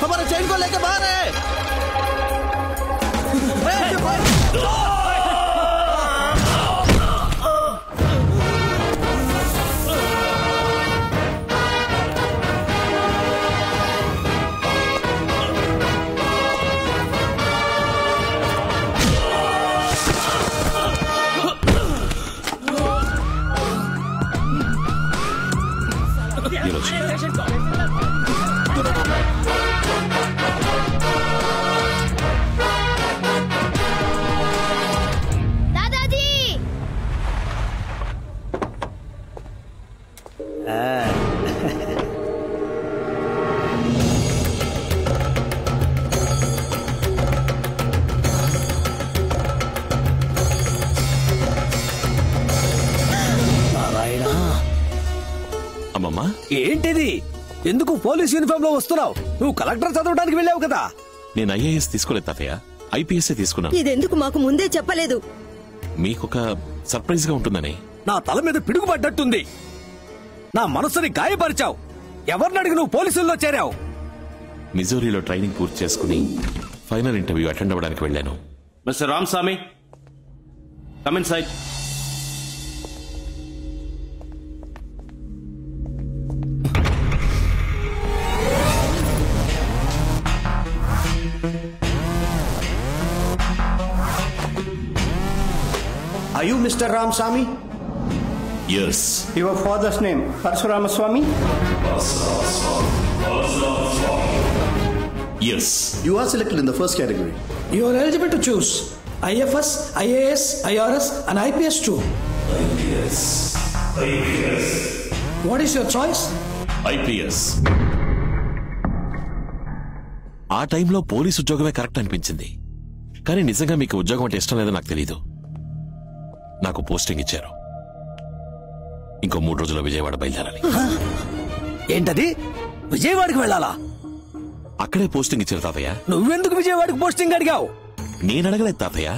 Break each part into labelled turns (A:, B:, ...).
A: हमारे चेन को लेके बाहर है।
B: ఏంటిది? ఎందుకు పోలీస్ యూనిఫామ్ లో వస్తున్నావు? నువ్వు కలెక్టర్ చదవడానికి వెళ్ళావు కదా.
C: నేను ఐఏఎస్ తీసుకోలేదు తాతయ్య, ఐపీఎస్ తీసుకున్నాను.
D: ఇదెందుకు మాకు ముందే చెప్పలేదు?
C: మీకొక సర్ప్రైజ్ గా ఉంటుందని.
B: నా తల మీద పిడుగుపడ్డట్టుంది. నా మనసుని గాయపరిచావు. ఎవరిని అడిగి నువ్వు పోలీసుల్లో చేరావు?
C: మిజోరీలో ట్రైనింగ్ పూర్తి చేసుకుని ఫైనల్ ఇంటర్వ్యూ అటెండ్ అవ్వడానికి వెళ్ళాను.
E: Mister Ramaswamy, come in side.
F: Are you Mr. Ramaswamy?
C: Yes.
F: Your father's name, Parshuramaswamy?
C: Yes.
G: You are selected in the first category.
H: You are eligible to choose IFS, IAS, IRS and IPS too.
C: IPS.
H: What is your choice?
C: IPS. ఆ టైంలో police ఉద్యోగమే correct అనిపించింది. కానీ నిజంగా మీకు ఉద్యోగం అంటే ఇష్టం లేదో నాకు తెలీదు. నాకు పోస్టింగ్ ఇచ్చారు. ఇంకో 3 రోజుల్లో విజయవాడ బయలుదేరాలి.
B: ఏంటది? విజయవాడకి వెళ్ళాలా?
C: అక్కడే పోస్టింగ్ ఇచ్చారు తాతయ్య.
B: నువ్వెందుకు విజయవాడకి పోస్టింగ్ అడిగావు?
C: నేను అడగలేదు తాతయ్య,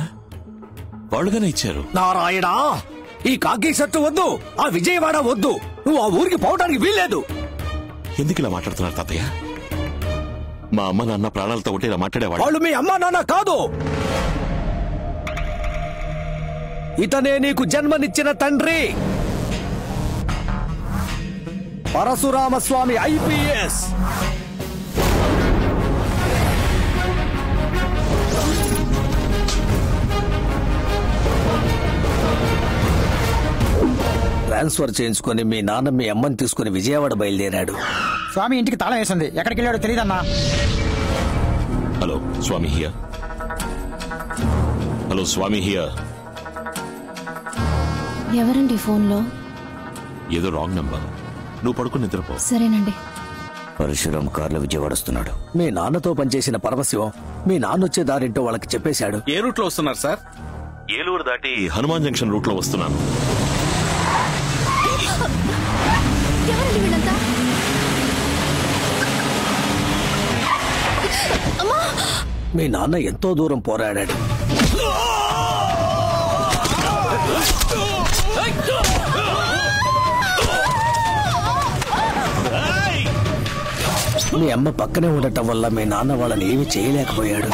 C: వాళ్ళుగానే ఇచ్చారు.
B: నారాయణ, ఈ కాకి షర్టు వద్దు, ఆ విజయవాడ వద్దు. నువ్వు ఆ ఊరికి పోవడానికి వీల్లేదు.
C: ఎందుకు ఇలా మాట్లాడుతున్నారు తాతయ్య? మా అమ్మ నాన్న ప్రాణాలతో ఉంటే ఇలా మాట్లాడేవాడు.
B: వాళ్ళు మీ అమ్మా నాన్న కాదు. ఇతనే నీకు జన్మనిచ్చిన తండ్రి, పరశురామస్వామి ఐపీఎస్. ట్రాన్స్ఫర్ చేయించుకుని మీ నాన్న మీ అమ్మని తీసుకుని విజయవాడ బయలుదేరాడు.
I: స్వామి ఇంటికి తాళం వేసింది. ఎక్కడికి వెళ్ళాడో తెలియదన్నా.
C: Hello Swami here. Hello Swami here.
J: ఎవరండి ఫోన్లో?
C: ఏదో రాంగ్ నంబర్. నువ్వు పడుకుని నిద్రపో.
J: సరేనండి.
B: పరశురామ్ కార్లో విజయవాడ వస్తున్నాడు. మీ నాన్నతో పనిచేసిన పరమశివం మీ నాన్న వచ్చే దారింటో వాళ్ళకి చెప్పేశాడు.
E: ఏ రూట్ లో వస్తున్నారు సార్?
C: ఏలూరు దాటి హనుమాన్ జంక్షన్ రూట్ లో వస్తున్నాను.
J: ఎవరండి వీళ్ళంతా?
B: మీ నాన్న ఎంతో దూరం పోరాడాడు. మీ అమ్మ పక్కనే ఉండటం వల్ల మీ నాన్న వాళ్ళని ఏమీ చేయలేకపోయాడు.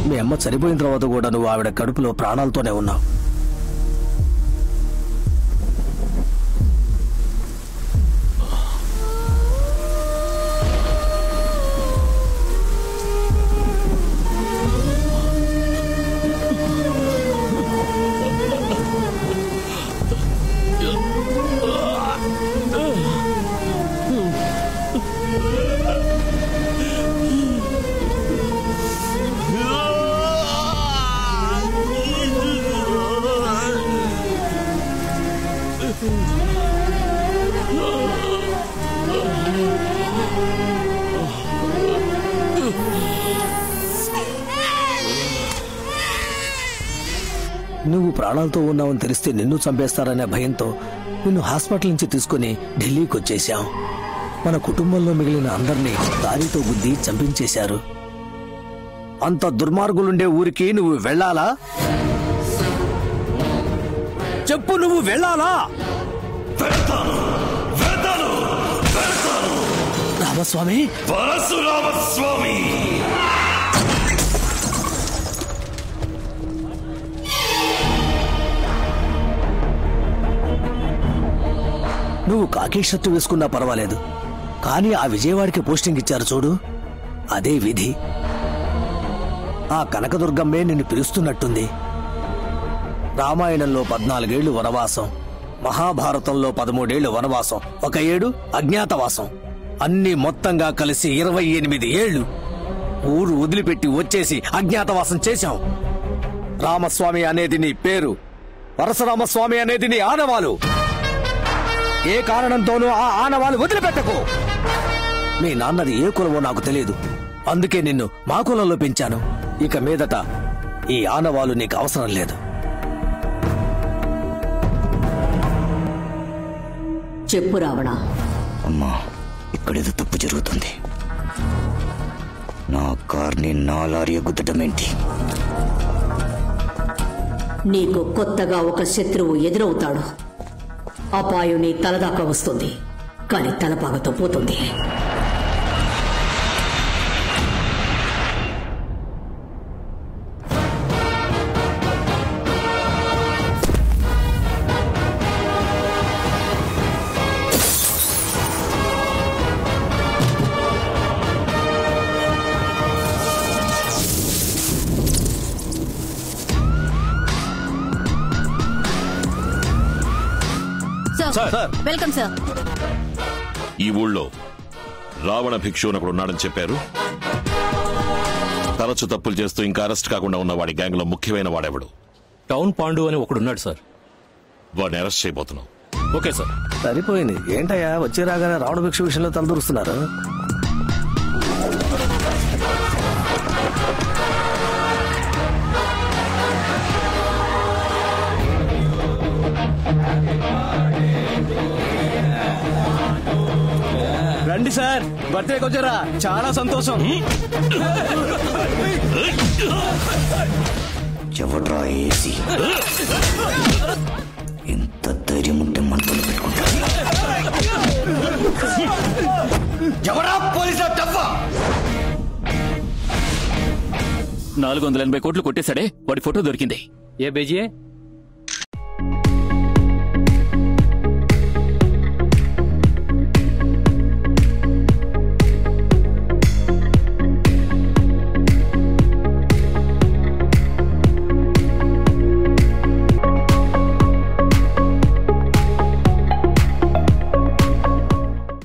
B: మీ అమ్మ చనిపోయిన తర్వాత కూడా నువ్వు ఆవిడ కడుపులో ప్రాణాలతోనే ఉన్నావు. ప్రాణాలతో ఉన్నావని తెలిస్తే నిన్ను చంపేస్తారనే భయంతో నిన్ను హాస్పిటల్ నుంచి తీసుకుని ఢిల్లీకి వచ్చేశాం. మన కుటుంబంలో మిగిలిన అందరినీ దారితో గుద్ది చంపించేశారు. అంత దుర్మార్గులుండే ఊరికి నువ్వు వెళ్ళాలా? చెప్పు, నువ్వు వెళ్ళాలా? రామస్వామి,
C: పరశురామస్వామి,
B: నువ్వు కాకి షర్టు వేసుకున్నా పర్వాలేదు, కానీ ఆ విజయవాడకి పోస్టింగ్ ఇచ్చారు చూడు, అదే విధి. ఆ కనకదుర్గమ్మే నిన్ను పిలుస్తున్నట్టుంది. రామాయణంలో 14 ఏళ్లు వనవాసం, మహాభారతంలో 13 ఏళ్లు వనవాసం, 1 ఏడు అజ్ఞాతవాసం, అన్ని మొత్తంగా కలిసి 28 ఏళ్లు ఊరు వదిలిపెట్టి వచ్చేసి అజ్ఞాతవాసం చేశాం. రామస్వామి అనేది నీ పేరు, పరశురామస్వామి అనేది నీ ఆనవాలు. ఏ కారణంతోనూ ఆ ఆనవాలు వదిలిపెట్టకు. మీ నాన్నది ఏ కులమో నాకు తెలియదు, అందుకే నిన్ను మా కులంలో పెంచాను. ఇక మీదట ఈ ఆనవాలు నీకు అవసరం లేదు.
D: చెప్పు రావణ.
B: అమ్మా, ఇక్కడేదో తప్పు జరుగుతుంది. నా కార్ని నా లారీ గుద్దటమేంటి?
D: నీకు కొత్తగా ఒక శత్రువు ఎదురవుతాడు. అపాయం నీ తలదాకా వస్తుంది, కానీ తలపాగతో పోతుంది.
J: Welcome sir.
C: ఈ ఊళ్ళో రావణ భిక్షు ఒకడు ఉన్నాడని చెప్పారు. తరచు తప్పులు చేస్తూ ఇంకా అరెస్ట్ కాకుండా ఉన్న వాడి గ్యాంగ్ లో ముఖ్యమైన వాడెవడు?
A: టౌన్ పాండు అని ఒకడున్నాడు సార్.
C: వాడిని అరెస్ట్ చేయబోతున్నాం.
A: Okay sir.
B: సరిపోయింది. ఏంటయ్యా వచ్చి రాగానే రావణ భిక్షు విషయంలో తలదూరుస్తున్నారు?
F: రండి సార్, బర్త్డేకి వచ్చారా? చాలా సంతోషం.
B: ఎవడ్రా ఏసీ? ఎంత ధైర్యం ఉంటే మంటలు పెట్టుకుంటా?
F: ఎవరా పోలీసుల టఫా?
A: 480 కోట్లు కొట్టేశాడే, వాడి ఫోటో దొరికింది. ఏ బేజీ